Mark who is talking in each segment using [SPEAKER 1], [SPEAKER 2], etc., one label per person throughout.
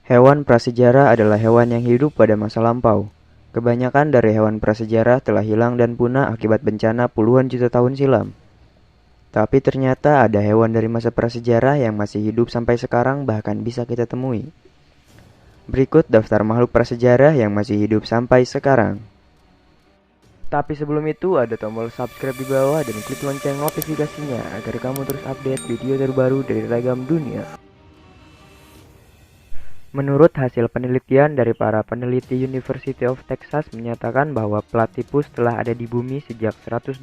[SPEAKER 1] Hewan prasejarah adalah hewan yang hidup pada masa lampau. Kebanyakan dari hewan prasejarah telah hilang dan punah akibat bencana puluhan juta tahun silam. Tapi ternyata ada hewan dari masa prasejarah yang masih hidup sampai sekarang bahkan bisa kita temui. Berikut daftar makhluk prasejarah yang masih hidup sampai sekarang. Tapi sebelum itu ada tombol subscribe di bawah dan klik lonceng notifikasinya agar kamu terus update video terbaru dari Ragam Dunia. Menurut hasil penelitian dari para peneliti University of Texas menyatakan bahwa platypus telah ada di bumi sejak 122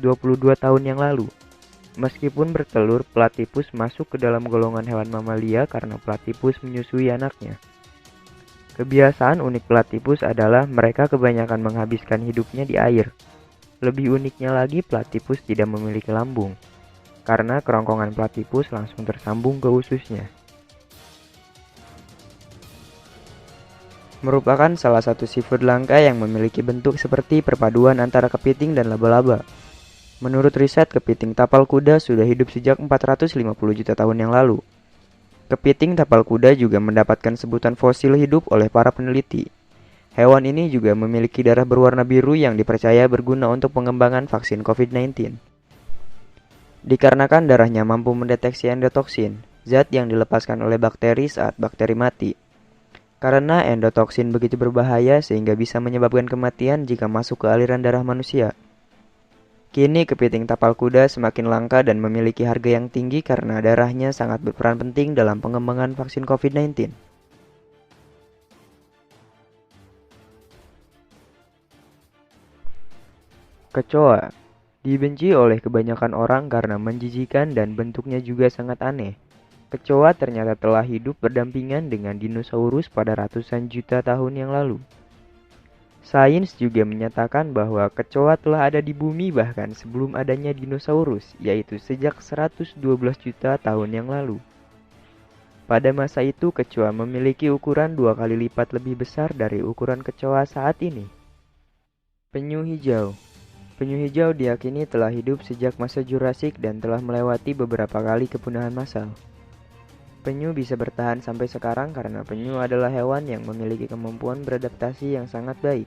[SPEAKER 1] tahun yang lalu. Meskipun bertelur, platypus masuk ke dalam golongan hewan mamalia karena platypus menyusui anaknya. Kebiasaan unik platypus adalah mereka kebanyakan menghabiskan hidupnya di air. Lebih uniknya lagi, platypus tidak memiliki lambung, karena kerongkongan platypus langsung tersambung ke ususnya. Merupakan salah satu seafood langka yang memiliki bentuk seperti perpaduan antara kepiting dan laba-laba. Menurut riset, kepiting tapal kuda sudah hidup sejak 450 juta tahun yang lalu. Kepiting tapal kuda juga mendapatkan sebutan fosil hidup oleh para peneliti. Hewan ini juga memiliki darah berwarna biru yang dipercaya berguna untuk pengembangan vaksin COVID-19. Dikarenakan darahnya mampu mendeteksi endotoksin, zat yang dilepaskan oleh bakteri saat bakteri mati. Karena endotoksin begitu berbahaya sehingga bisa menyebabkan kematian jika masuk ke aliran darah manusia. Kini kepiting tapal kuda semakin langka dan memiliki harga yang tinggi karena darahnya sangat berperan penting dalam pengembangan vaksin COVID-19. Kecoa dibenci oleh kebanyakan orang karena menjijikan dan bentuknya juga sangat aneh. Kecoa ternyata telah hidup berdampingan dengan dinosaurus pada ratusan juta tahun yang lalu. Sains juga menyatakan bahwa kecoa telah ada di bumi bahkan sebelum adanya dinosaurus, yaitu sejak 112 juta tahun yang lalu. Pada masa itu, kecoa memiliki ukuran 2 kali lipat lebih besar dari ukuran kecoa saat ini. Penyu hijau. Penyu hijau diyakini telah hidup sejak masa Jurassik dan telah melewati beberapa kali kepunahan massal. Penyu bisa bertahan sampai sekarang karena penyu adalah hewan yang memiliki kemampuan beradaptasi yang sangat baik.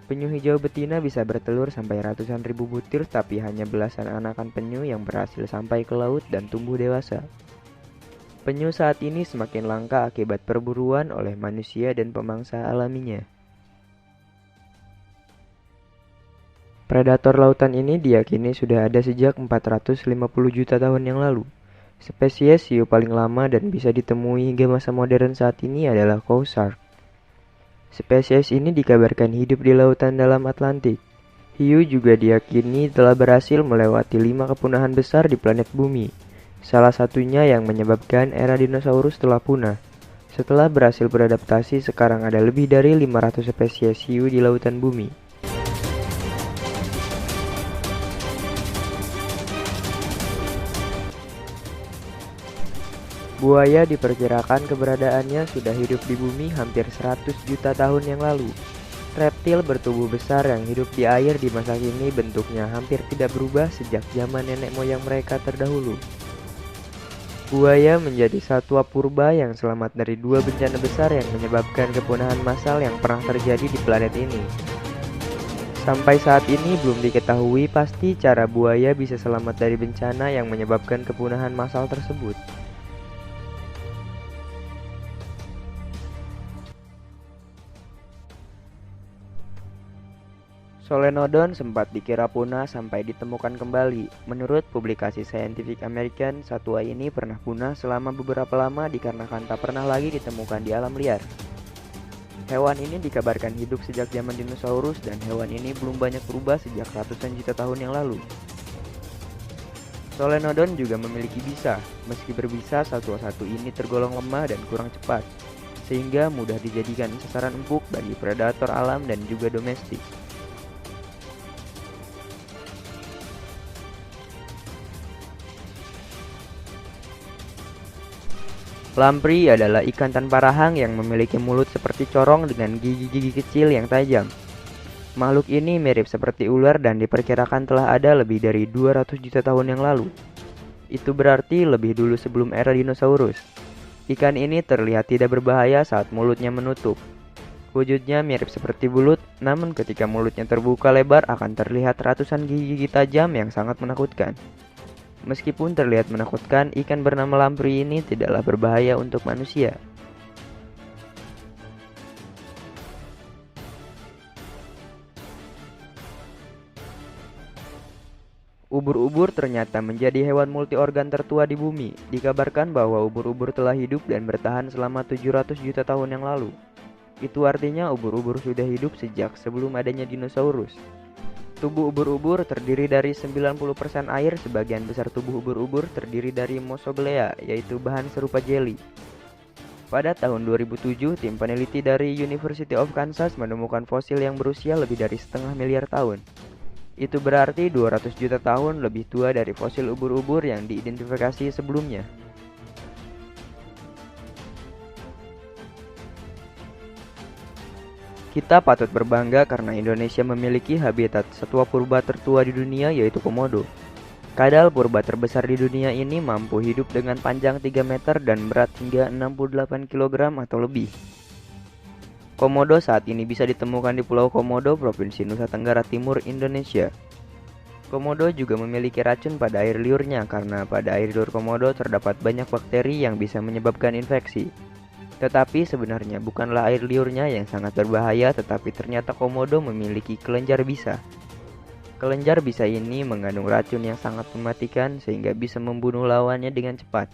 [SPEAKER 1] Penyu hijau betina bisa bertelur sampai ratusan ribu butir, tapi hanya belasan anakan penyu yang berhasil sampai ke laut dan tumbuh dewasa. Penyu saat ini semakin langka akibat perburuan oleh manusia dan pemangsa alaminya. Predator lautan ini diyakini sudah ada sejak 450 juta tahun yang lalu. Spesies hiu paling lama dan bisa ditemui hingga masa modern saat ini adalah cow shark. Spesies ini dikabarkan hidup di lautan dalam Atlantik. Hiu juga diyakini telah berhasil melewati 5 kepunahan besar di planet bumi. Salah satunya yang menyebabkan era dinosaurus telah punah. Setelah berhasil beradaptasi, sekarang ada lebih dari 500 spesies hiu di lautan bumi. Buaya diperkirakan keberadaannya sudah hidup di bumi hampir 100 juta tahun yang lalu. Reptil bertubuh besar yang hidup di air di masa kini bentuknya hampir tidak berubah sejak zaman nenek moyang mereka terdahulu. Buaya menjadi satwa purba yang selamat dari 2 bencana besar yang menyebabkan kepunahan massal yang pernah terjadi di planet ini. Sampai saat ini belum diketahui pasti cara buaya bisa selamat dari bencana yang menyebabkan kepunahan massal tersebut. Solenodon sempat dikira punah sampai ditemukan kembali. Menurut publikasi Scientific American, satwa ini pernah punah selama beberapa lama dikarenakan tak pernah lagi ditemukan di alam liar. Hewan ini dikabarkan hidup sejak zaman dinosaurus dan hewan ini belum banyak berubah sejak ratusan juta tahun yang lalu. Solenodon juga memiliki bisa. Meski berbisa, satwa satu ini tergolong lemah dan kurang cepat, sehingga mudah dijadikan sasaran empuk bagi predator alam dan juga domestik. Lamprey adalah ikan tanpa rahang yang memiliki mulut seperti corong dengan gigi-gigi kecil yang tajam. Makhluk ini mirip seperti ular dan diperkirakan telah ada lebih dari 200 juta tahun yang lalu. Itu berarti lebih dulu sebelum era dinosaurus. Ikan ini terlihat tidak berbahaya saat mulutnya menutup. Wujudnya mirip seperti bulut, namun ketika mulutnya terbuka lebar akan terlihat ratusan gigi tajam yang sangat menakutkan. Meskipun terlihat menakutkan, ikan bernama lamprey ini tidaklah berbahaya untuk manusia. Ubur-ubur ternyata menjadi hewan multiorgan tertua di bumi. Dikabarkan bahwa ubur-ubur telah hidup dan bertahan selama 700 juta tahun yang lalu. Itu artinya ubur-ubur sudah hidup sejak sebelum adanya dinosaurus. Tubuh ubur-ubur terdiri dari 90% air, sebagian besar tubuh ubur-ubur terdiri dari mosoglea, yaitu bahan serupa jeli. Pada tahun 2007, tim peneliti dari University of Kansas menemukan fosil yang berusia lebih dari setengah miliar tahun. Itu berarti 200 juta tahun lebih tua dari fosil ubur-ubur yang diidentifikasi sebelumnya. Kita patut berbangga karena Indonesia memiliki habitat satwa purba tertua di dunia, yaitu komodo. Kadal purba terbesar di dunia ini mampu hidup dengan panjang 3 meter dan berat hingga 68 kg atau lebih. Komodo saat ini bisa ditemukan di Pulau Komodo, Provinsi Nusa Tenggara Timur, Indonesia. Komodo juga memiliki racun pada air liurnya karena pada air liur komodo terdapat banyak bakteri yang bisa menyebabkan infeksi. Tetapi sebenarnya bukanlah air liurnya yang sangat berbahaya, tetapi ternyata komodo memiliki kelenjar bisa. Kelenjar bisa ini mengandung racun yang sangat mematikan sehingga bisa membunuh lawannya dengan cepat.